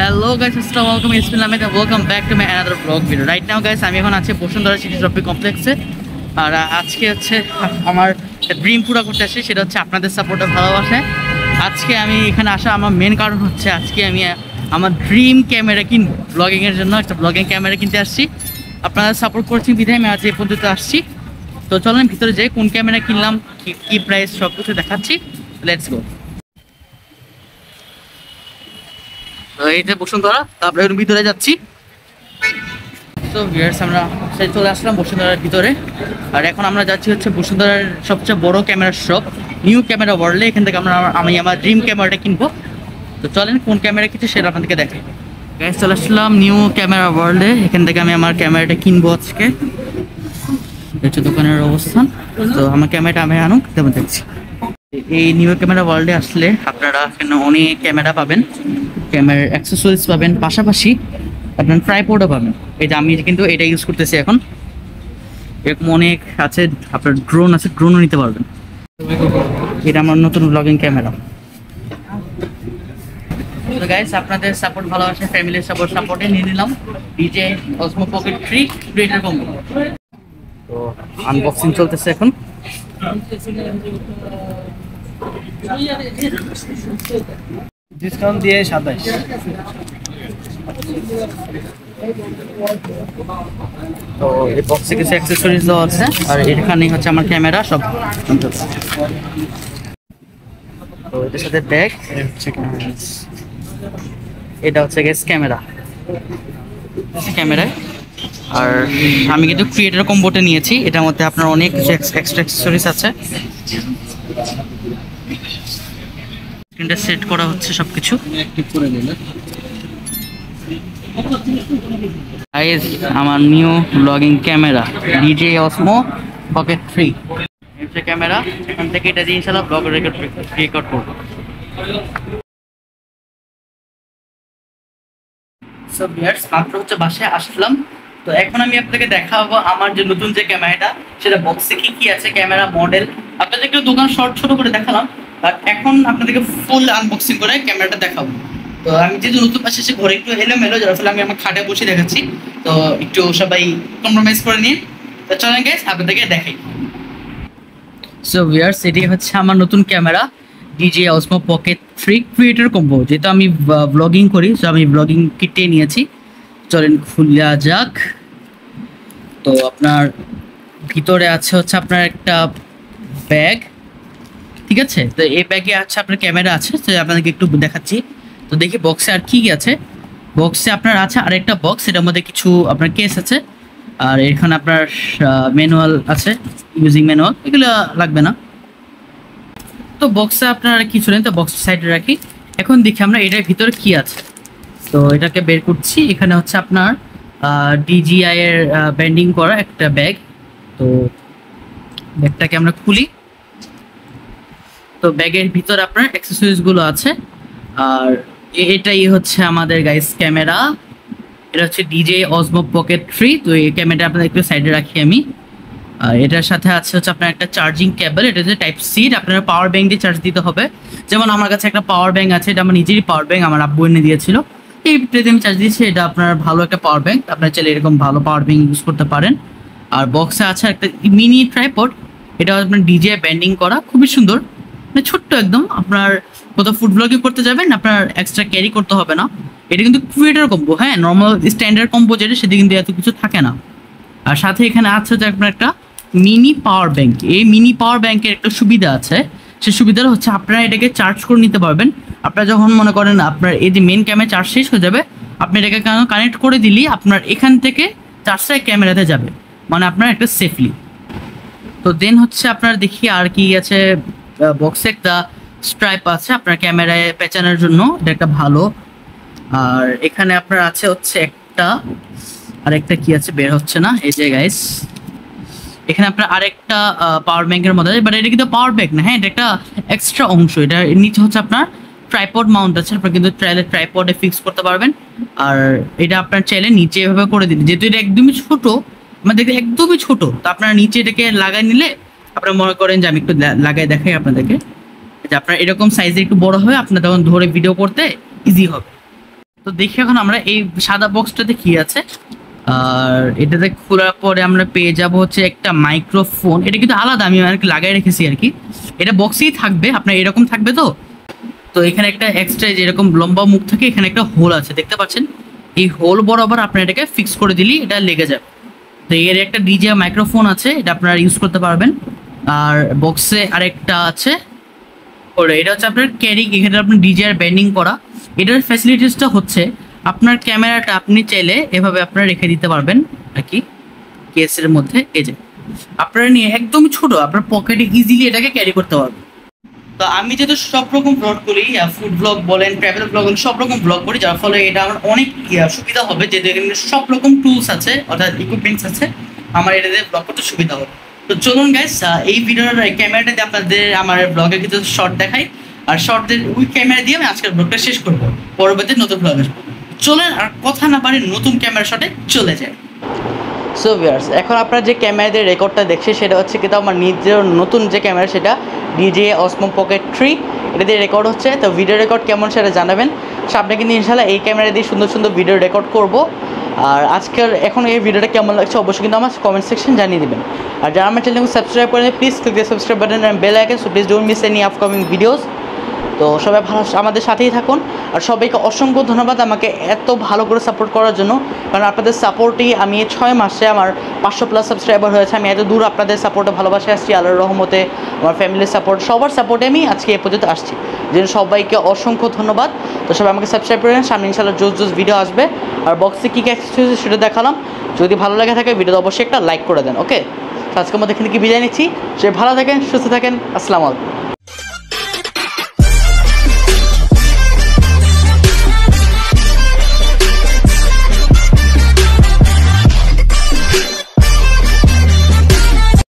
Hello guys, assalamu alaikum. It's been Ahmed. Welcome back to my another vlog video. Right now guys, আমি এখন আছি Bashundhara city shopping কমপ্লেক্সে। আর আজকে হচ্ছে আমার ড্রিম পুরো করতে আসছি, সেটা হচ্ছে আপনাদের সাপোর্টে ভালোবাসায়। আজকে আমি এখানে আসা আমার মেন কারণ হচ্ছে আজকে আমি আমার ড্রিম ক্যামেরা কিনবো, ব্লগিংয়ের জন্য একটা ব্লগিং ক্যামেরা কিনতে আসছি। আপনারা সাপোর্ট করছেন বিধায় আমি আজ এই পর্যন্ত আসছি। তো চলেন ভিতরে যাই, কোন ক্যামেরা কিনলাম, কি প্রাইস সব কিছু দেখাচ্ছি। Let's go. এই যে বসুন্ধরা, তারপরে ভিতরে যাচ্ছি। তো ভিউয়ার্স, আমরা চলে আসলাম বসুন্ধরার ভিতরে। আর এখন আমরা যাচ্ছি হচ্ছে বসুন্ধরার সবচেয়ে বড় ক্যামেরার শপ, নিউ ক্যামেরা ওয়ার্ল্ডে। এখান থেকে আমি আমার ড্রিম ক্যামেরাটা কিনবো। তো চলেন কোন ক্যামেরা কিনছি সেটা আপনাদেরকে দেখাই। গাইস, চলে আসলাম নিউ ক্যামেরা ওয়ার্ল্ডে। এখান থেকে আমি আমার ক্যামেরাটা কিনবো আজকে। হচ্ছে দোকানের অবস্থান। তো আমার ক্যামেরাটা আমি আনুক, তেমন দেখছি। এই নিউ ক্যামেরা ওয়ার্ল্ডে আসলে আপনারা এখানে অনেক ক্যামেরা পাবেন, ক্যামেরার অ্যাক্সেসরিজ পাবেন, পাশাপাশি আপনার ট্রাইপডও পাবেন। এই যে আমি কিন্তু এটা ইউজ করতেছি এখন। এরকম অনেক আছে, আপনার ড্রোন আছে, ড্রোনও নিতে পারবেন। এটা আমার নতুন ব্লগিং ক্যামেরা। তো গাইস, আপনাদের সাপোর্ট ভালোবাসে, ফ্যামিলির সাপোর্টে নিয়ে নিলাম DJ Osmo Pocket 3 creator combo. তো আনবক্সিং চলতেছে এখন। ডিসকাউন্ট দিয়ে 27। তো এই বক্সে কিছু অ্যাক্সেসরিজ দেওয়া আছে, আর এখানেই হচ্ছে আমার ক্যামেরা সব। তো এটার সাথে ব্যাগ, এটা হচ্ছে গ্যাস ক্যামেরা। আর আমি কিন্তু ক্রিয়েটর কম্বোটা নিয়েছি, এটার মধ্যে আপনার অনেক কিছু এক্সট্রা অ্যাক্সেসরিজ আছে। স্ক্রিনটা সেট করা হচ্ছে সবকিছু। গাইস, আমার new blogging camera DJ Osmo Pocket 3 হচ্ছে ক্যামেরা। এখান থেকে এটা দিয়ে ইনশাআল্লাহ ব্লগ রেকর্ড করব। সো ভিউয়ার্স, মাত্র হচ্ছে বাসায় আসলাম। তো এখন আমি আপনাদেরকে দেখাবো আমার যে নতুন যে ক্যামেরাটা, সেটা বক্সে কি আছে, ক্যামেরা মডেল। আপনাদেরকে দোকান শর্ট ছোট করে দেখালাম, বাট এখন আপনাদেরকে ফুল আনবক্সিং করে ক্যামেরাটা দেখাবো। তো আমি যেহেতু নতুন পাশে এসে ঘরে একটু এলোমেলো, যার ফলে আমি আমার খাটে বসে দেখাচ্ছি। তো একটু সবাই কম্প্রোমাইজ করে নিন। তো চলেন গাইস, আপনাদেরকে দেখাই। সো ভিউয়ার্স, এটি হচ্ছে আমার নতুন camera DJ Osmo Pocket 3 creator combo. যেহেতু আমি ব্লগিং করি, সো আমি ব্লগিং কিটে নিয়েছি। চলেন খুলে যাক। তো আপনার ভিতরে আছে হচ্ছে আপনার একটা ব্যাগ, ঠিক আছে। তো এই ব্যাগে আছে আপনার ক্যামেরা আছে, তো আপনাদেরকে একটু দেখাচ্ছি। তো দেখি বক্সে আর কি আছে। বক্সে আপনার আছে আরেকটা বক্স, এটার মধ্যে কিছু আপনার কেস আছে, আর এখানে আপনার ম্যানুয়াল আছে, ইউজিং ম্যানুয়াল, এগুলো লাগবে না। তো বক্সে আপনার কিছু নেই, তো বক্স সাইডে রাখি। এখন দেখি আমরা এটার ভিতরে কি আছে। তো এটাকে বের করছি। এখানে হচ্ছে আপনার DJI এর ব্যান্ডিং করা একটা ব্যাগ। তো ব্যাগটাকে আমরা খুলি। তো ব্যাগের ভিতরে আপনার অ্যাক্সেসরিজগুলো আছে। আর এটাই হচ্ছে আমাদের গাইস ক্যামেরা। এটা হচ্ছে ডিজে অসমো পকেট 3। তো এই ক্যামেরাটা আপনাদের একটু সাইডে রাখি আমি। আর এটার সাথে আছে হচ্ছে আপনার একটা চার্জিং কেবল। এটা হচ্ছে টাইপ সি, আপনারা পাওয়ার ব্যাংক দিয়ে চার্জ দিতে হবে। যেমন আমার কাছে একটা পাওয়ার ব্যাংক আছে, এটা আমার নিজেরই পাওয়ার ব্যাংক, আমার আব্বু এনে দিয়েছিল। এইটাতে আমি চার্জ দিয়েছি। এটা আপনার ভালো একটা পাওয়ার ব্যাংক, আপনারা চাইলে এরকম ভালো পাওয়ার ব্যাংক ইউজ করতে পারেন। আর বক্সে আছে একটা মিনি ট্রাইপড, এটা আপনার ডিজে ব্যান্ডিং করা, খুবই সুন্দর, মানে ছোট্ট একদম। আপনার কোথাও ফুড ব্লগিং করতে যাবেন, আপনার এক্সট্রা ক্যারি করতে হবে না। এটা কিন্তু ক্রিয়েটর কম্বো, হ্যাঁ, নর্মাল স্ট্যান্ডার্ড কম্বো যেটা, সেটা কিন্তু এত কিছু থাকে না। আর সাথে এখানে আছে যে আপনার একটা মিনি পাওয়ার ব্যাংক। এই মিনি পাওয়ার ব্যাংকের একটা সুবিধা আছে, সেই সুবিধাটা হচ্ছে আপনারা এটাকে চার্জ করে নিতে পারবেন। আপনারা যখন মনে করেন আপনার এই যে মেন ক্যামেরা চার্জ শেষ হয়ে যাবে, আপনি এটাকে কানেক্ট করে দিলেই আপনার এখান থেকে চার্জটা ক্যামেরাতে যাবে, মানে আপনার একটা সেফলি। তো দেন হচ্ছে আপনার দেখি আর কি আছে। বক্সে একটা স্ট্রাইপ আছে আপনার ক্যামেরায় পেঁচানোর জন্য, এটা একটা ভালো। আর এখানে আপনার আছে হচ্ছে আরেকটা কি আছে, বের হচ্ছে না। এই যে গাইস, এখানে আপনার আরেকটা পাওয়ার ব্যাংকের মধ্যে আছে, বাট এটা কিন্তু পাওয়ার ব্যাংক না, হ্যাঁ, এটা একটা এক্সট্রা অংশ। এটা নিচে হচ্ছে আপনার ট্রাইপড মাউন্ট আছে, আপনার কিন্তু চাইলে ট্রাইপডে ফিক্স করতে পারবেন। আর এটা আপনার চাইলে নিচে এভাবে করে দিন, যেহেতু এটা একদমই ছোট, মানে দেখতে একদমই ছোট, তো আপনারা নিচে এটাকে লাগাই নিলে আপনারা মনে করেন যে আমি একটু লাগাই দেখাই আপনাদেরকে, যে আপনার এরকম সাইজে একটু বড় হবে, আপনার তখন ধরে ভিডিও করতে ইজি হবে। তো দেখি এখন আমরা এই সাদা বক্সটাতে কি আছে। আর এটাতে খোলার পরে আমরা পেয়ে যাব হচ্ছে একটা মাইক্রোফোন। এটা কিন্তু আলাদা, আমি আর কি লাগাই রেখেছি আর কি। এটা বক্সেই থাকবে, আপনার এরকম থাকবে। তো তো এখানে একটা এক্সট্রা যেরকম লম্বা মুখ থাকে, এখানে একটা হোল আছে দেখতে পাচ্ছেন। এই হোল বরাবর আপনার এটাকে ফিক্স করে দিলেই এটা লেগে যাবে। তো এর একটা ডিজে মাইক্রোফোন আছে, এটা আপনারা ইউজ করতে পারবেন। আর বক্সে আরেকটা আছে, ওরে এটা হচ্ছে আপনার ক্যারি, এখানে আপনার ডিজে আর ব্যান্ডিং করা। এটার ফ্যাসিলিটিসটা হচ্ছে আপনার ক্যামেরাটা আপনি চাইলে এভাবে আপনারা রেখে দিতে পারবেন আর কি কেসের মধ্যে। এই যে আপনারা নিয়ে একদম ছোট আপনার পকেটে ইজিলি এটাকে ক্যারি করতে পারবেন। তো আমি যেহেতু সব রকম ব্লগ করি, ফুড ব্লগ বলেন, ট্রাভেল ব্লগ বলেন, সব রকম ব্লগ করি, যার ফলে এটা আমার অনেক সুবিধা হবে। যেহেতু এখানে সব রকম টুলস আছে অর্থাৎ ইকুইপমেন্টস আছে, আমার এটাতে ব্লগ করতে সুবিধা হবে। তো চলুন গাইস, এই ভিডিওর ক্যামেরাটাতে আপনাদের আমার ব্লগের কিছু শর্ট দেখাই। আর শর্টদের ওই ক্যামেরা দিয়ে আমি আজকের ব্লগটা শেষ করবো, পরবর্তী নতুন ব্লগ আসবো। চলেন আর কথা না পারি নতুন ক্যামেরা শটে চলে যায়। সো ভিউয়ার্স, এখন আপনারা যে ক্যামেরা দিয়ে রেকর্ডটা দেখছে সেটা হচ্ছে কিন্তু আমার নিজের নতুন যে ক্যামেরা, সেটা DJI Osmo Pocket 3, এটা দিয়ে রেকর্ড হচ্ছে। তো ভিডিও রেকর্ড কেমন সেটা জানাবেন। সামনে কিন্তু ইনশাল্লাহ এই ক্যামেরা দিয়ে সুন্দর সুন্দর ভিডিও রেকর্ড করব। আর আজকের এখন এই ভিডিওটা কেমন লাগছে অবশ্যই কিন্তু আমার কমেন্ট সেকশন জানিয়ে দেবেন। আর যারা আমার চ্যানেলকে সাবস্ক্রাইব করেন please click the subscribe button and bell icon, so please don't miss any upcoming videos. তো সবাই ভালো আমাদের সাথেই থাকুন। আর সবাইকে অসংখ্য ধন্যবাদ আমাকে এত ভালো করে সাপোর্ট করার জন্য, কারণ আপনাদের সাপোর্টেই আমি 6 মাসে আমার 500+ সাবস্ক্রাইবার হয়েছে। আমি এত দূর আপনাদের সাপোর্টে ভালোবাসে আসছি, আল্লাহর রহমতে, আমার ফ্যামিলির সাপোর্ট, সবার সাপোর্টে আমি আজকে এ পর্যন্ত আসছি। যেন সবাইকে অসংখ্য ধন্যবাদ। তো সবাই আমাকে সাবস্ক্রাইব করেন, সামনে ইনশাআল্লাহ জোস ভিডিও আসবে। আর বক্সে কী কী অ্যাক্সেসরিজ সেটা দেখালাম। যদি ভালো লাগে থাকে ভিডিওতে অবশ্যই একটা লাইক করে দেন। ওকে, আজকের মধ্যে এখানে কি বিদায় নিচ্ছি। সে ভালো থাকেন, সুস্থ থাকেন, আসসালামু আলাইকুম।